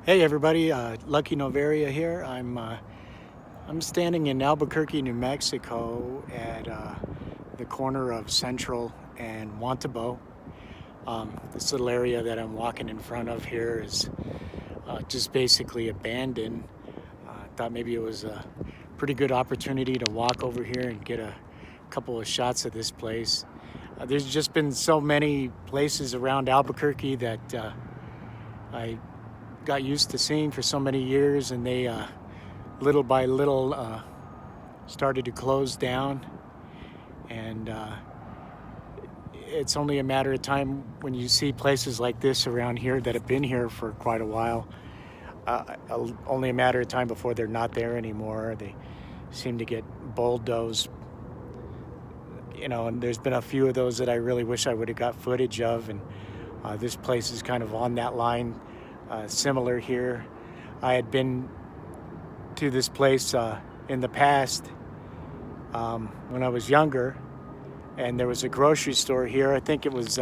Hey everybody, Lucky Novaria here. I'm standing in Albuquerque, New Mexico at the corner of Central and Wantabo. This little area that I'm walking in front of here is just basically abandoned. I thought maybe it was a pretty good opportunity to walk over here and get a couple of shots of this place. There's just been so many places around Albuquerque that I got used to seeing for so many years, and they little by little started to close down. And it's only a matter of time when you see places like this around here that have been here for quite a while. Only a matter of time before they're not there anymore. They seem to get bulldozed, and there's been a few of those that I really wish I would have got footage of, and this place is kind of on that line. Similar here. I had been to this place in the past when I was younger, and there was a grocery store here. I think it was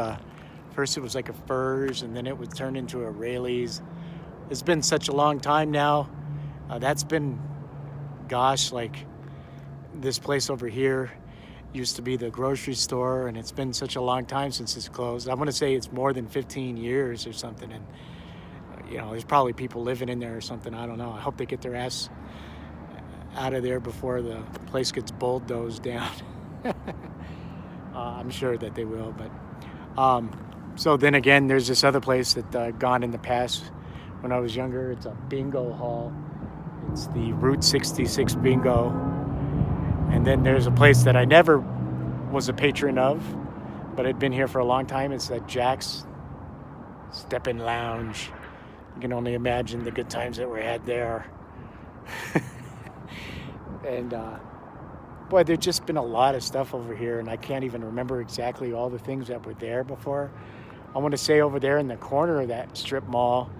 first it was like a Furs, and then it would turn into a Rayleigh's. It's been such a long time now. That's been, gosh, like this place over here used to be the grocery store, and it's been such a long time since it's closed. I want to say it's more than 15 years or something, and there's probably people living in there or something. I don't know. I hope they get their ass out of there before the place gets bulldozed down. I'm sure that they will. But so then again, there's this other place that I've gone in the past when I was younger. It's a bingo hall. It's the Route 66 bingo. And then there's a place that I never was a patron of, but I'd been here for a long time. It's that Jack's Step-In Lounge. You can only imagine the good times that were had there. And boy, there's just been a lot of stuff over here, and I can't even remember exactly all the things that were there before. I want to say over there in the corner of that strip mall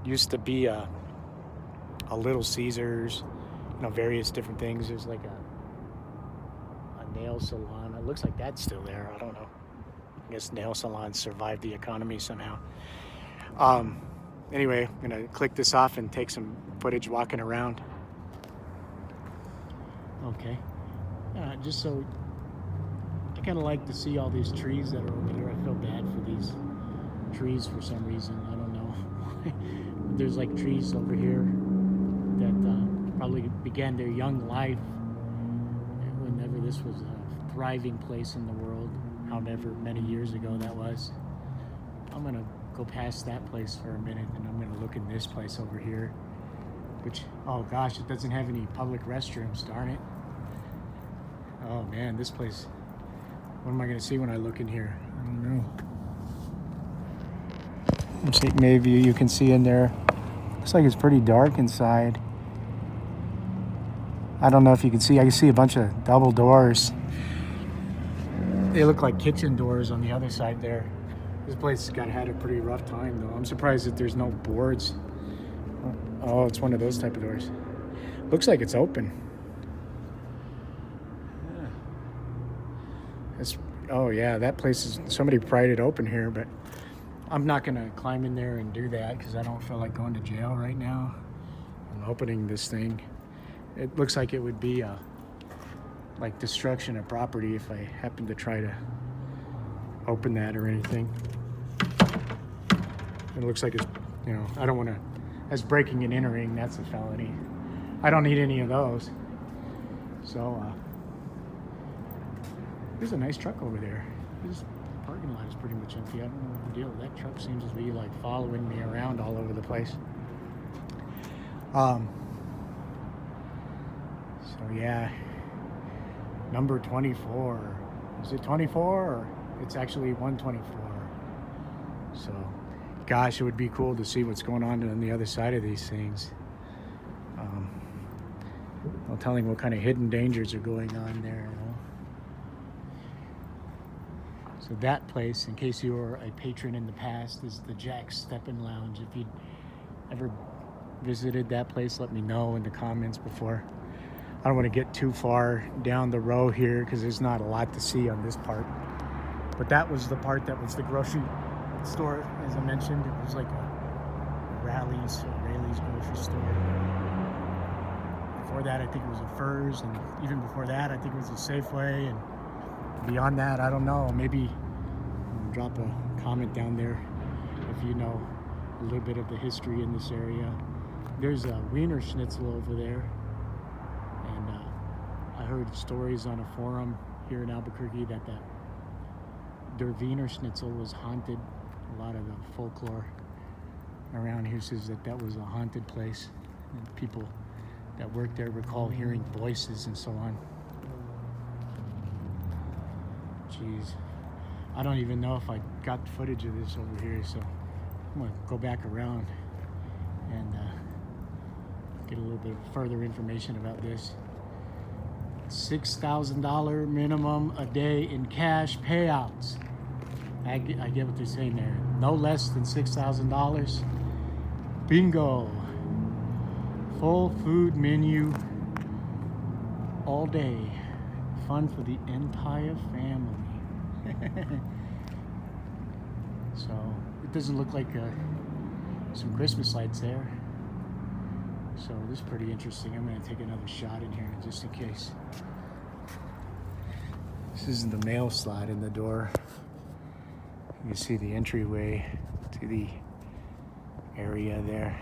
used to be a Little Caesars, various different things. There's like a nail salon. It looks like that's still there. I don't know. I guess nail salons survived the economy somehow. Anyway, I'm gonna click this off and take some footage walking around. Okay, just so I kind of like to see all these trees that are over here. I feel bad for these trees for some reason. I don't know. There's like trees over here that probably began their young life whenever this was a thriving place in the world, however many years ago that was. I'm gonna go past that place for a minute, and I'm gonna look in this place over here, which, oh gosh, it doesn't have any public restrooms, darn it. Oh man, this place, what am I gonna see when I look in here? I don't know. Let's see, maybe you can see in there. Looks like it's pretty dark inside. I don't know if you can see. I can see a bunch of double doors. They look like kitchen doors on the other side there. This place has had a pretty rough time, though. I'm surprised that there's no boards. Oh, it's one of those type of doors. Looks like it's open. Oh yeah, that place is, somebody pried it open here, but I'm not gonna climb in there and do that because I don't feel like going to jail right now. I'm opening this thing. It looks like it would be like destruction of property if I happen to try to open that or anything. It looks like it's, I don't want to, as breaking and entering, that's a felony. I don't need any of those. So, there's a nice truck over there. This parking lot is pretty much empty. I don't know what the deal. That truck seems to be like following me around all over the place. So yeah, number 24. Is it 24 or it's actually 124? So, gosh, it would be cool to see what's going on the other side of these things. No telling what kind of hidden dangers are going on there. So that place, in case you were a patron in the past, is the Jack's Step-In Lounge. If you'd ever visited that place, let me know in the comments before. I don't want to get too far down the row here because there's not a lot to see on this part. But that was the part that was the grocery store, as I mentioned. It was like a Rally's grocery store. Before that, I think it was a Furs, and even before that, I think it was a Safeway, and beyond that, I don't know. Maybe drop a comment down there if you know a little bit of the history in this area. There's a Wiener Schnitzel over there, and I heard stories on a forum here in Albuquerque that der Wiener Schnitzel was haunted. A lot of the folklore around here says that was a haunted place, and people that worked there recall hearing voices and so on. Jeez, I don't even know if I got footage of this over here, so I'm gonna go back around and get a little bit further information about this. $6,000 minimum a day in cash payouts. I get what they're saying there. No less than $6,000. Bingo. Full food menu all day. Fun for the entire family. So it doesn't look like some Christmas lights there. So this is pretty interesting. I'm going to take another shot in here just in case. This is the mail slot in the door. You can see the entryway to the area there.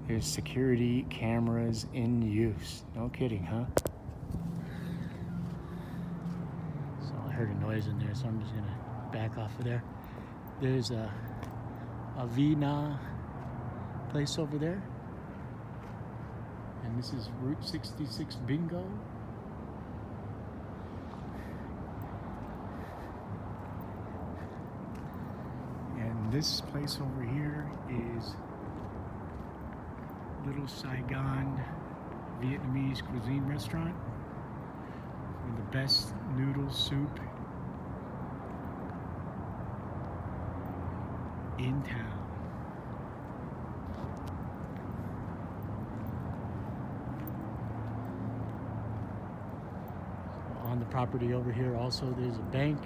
There's security cameras in use. No kidding, huh? So I heard a noise in there, so I'm just going to back off of there. There's a Vina place over there, and this is Route 66 Bingo. And this place over here is Little Saigon Vietnamese cuisine restaurant with the best noodle soup in town. On the property over here also there's a bank.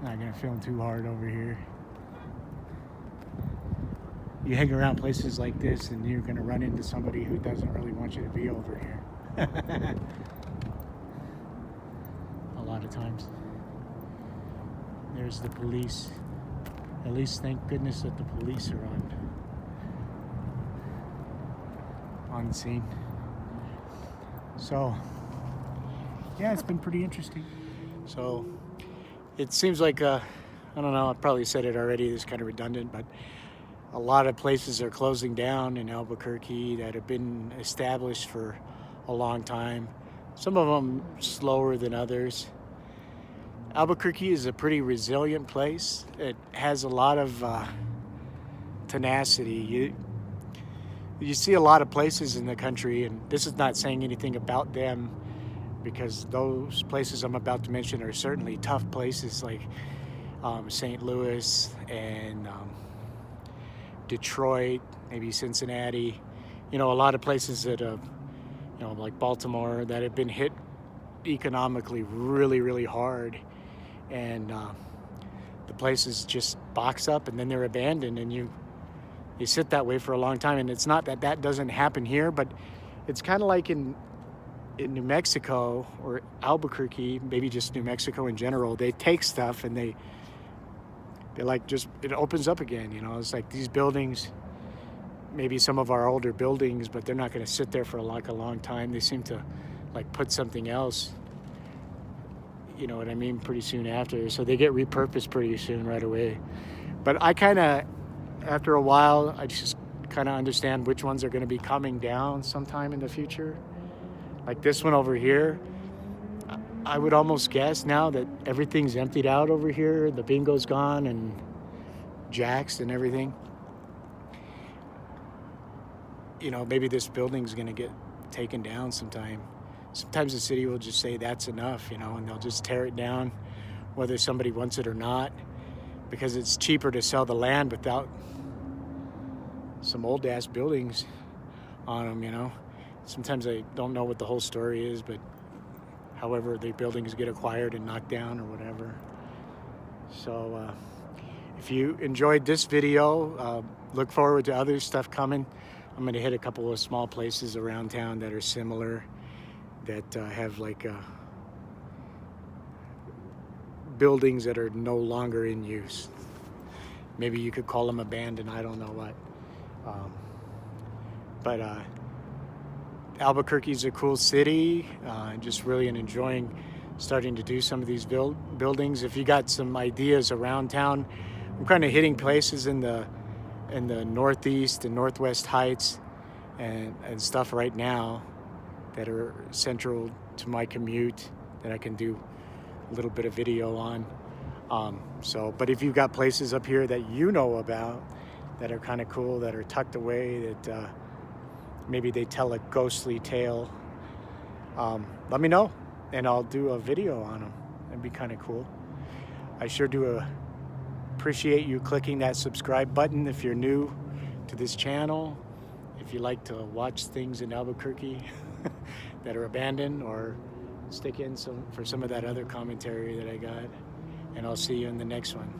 Not gonna film too hard over here. You hang around places like this and you're gonna run into somebody who doesn't really want you to be over here. A lot of times. There's the police. At least thank goodness that the police are on scene. So yeah, it's been pretty interesting. So it seems like I don't know, I probably said it already, it's kind of redundant, but a lot of places are closing down in Albuquerque that have been established for a long time. Some of them slower than others. Albuquerque is a pretty resilient place. It has a lot of tenacity. You see a lot of places in the country, and this is not saying anything about them, because those places I'm about to mention are certainly tough places, like St. Louis and Detroit, maybe Cincinnati. You know, a lot of places that like Baltimore, that have been hit economically really, really hard, and the places just box up and then they're abandoned, and you sit that way for a long time. And it's not that doesn't happen here, but it's kind of like in New Mexico or Albuquerque, maybe just New Mexico in general. They take stuff and they like, just, it opens up again. You know, it's like these buildings, maybe some of our older buildings, but they're not going to sit there for like a long time. They seem to like put something else, you know what I mean, pretty soon after. So they get repurposed pretty soon, right away. But I kind of, after a while, I just kind of understand which ones are going to be coming down sometime in the future. Like this one over here, I would almost guess now that everything's emptied out over here. The Bingo's gone and Jack's and everything. You know, maybe this building's going to get taken down sometime. Sometimes the city will just say that's enough, you know, and they'll just tear it down, whether somebody wants it or not, because it's cheaper to sell the land without some old ass buildings on them, you know. Sometimes I don't know what the whole story is, but however the buildings get acquired and knocked down or whatever. So if you enjoyed this video, look forward to other stuff coming. I'm going to hit a couple of small places around town that are similar, that have like buildings that are no longer in use. Maybe you could call them abandoned, I don't know what. But Albuquerque is a cool city. Just really enjoying starting to do some of these buildings. If you got some ideas around town, I'm kind of hitting places in the northeast and northwest heights and stuff right now that are central to my commute that I can do a little bit of video on. But if you've got places up here that you know about that are kind of cool, that are tucked away, that maybe they tell a ghostly tale, let me know and I'll do a video on them. That'd be kind of cool. I sure do appreciate you clicking that subscribe button if you're new to this channel. If you like to watch things in Albuquerque that are abandoned, or stick in for some of that other commentary that I got. And I'll see you in the next one.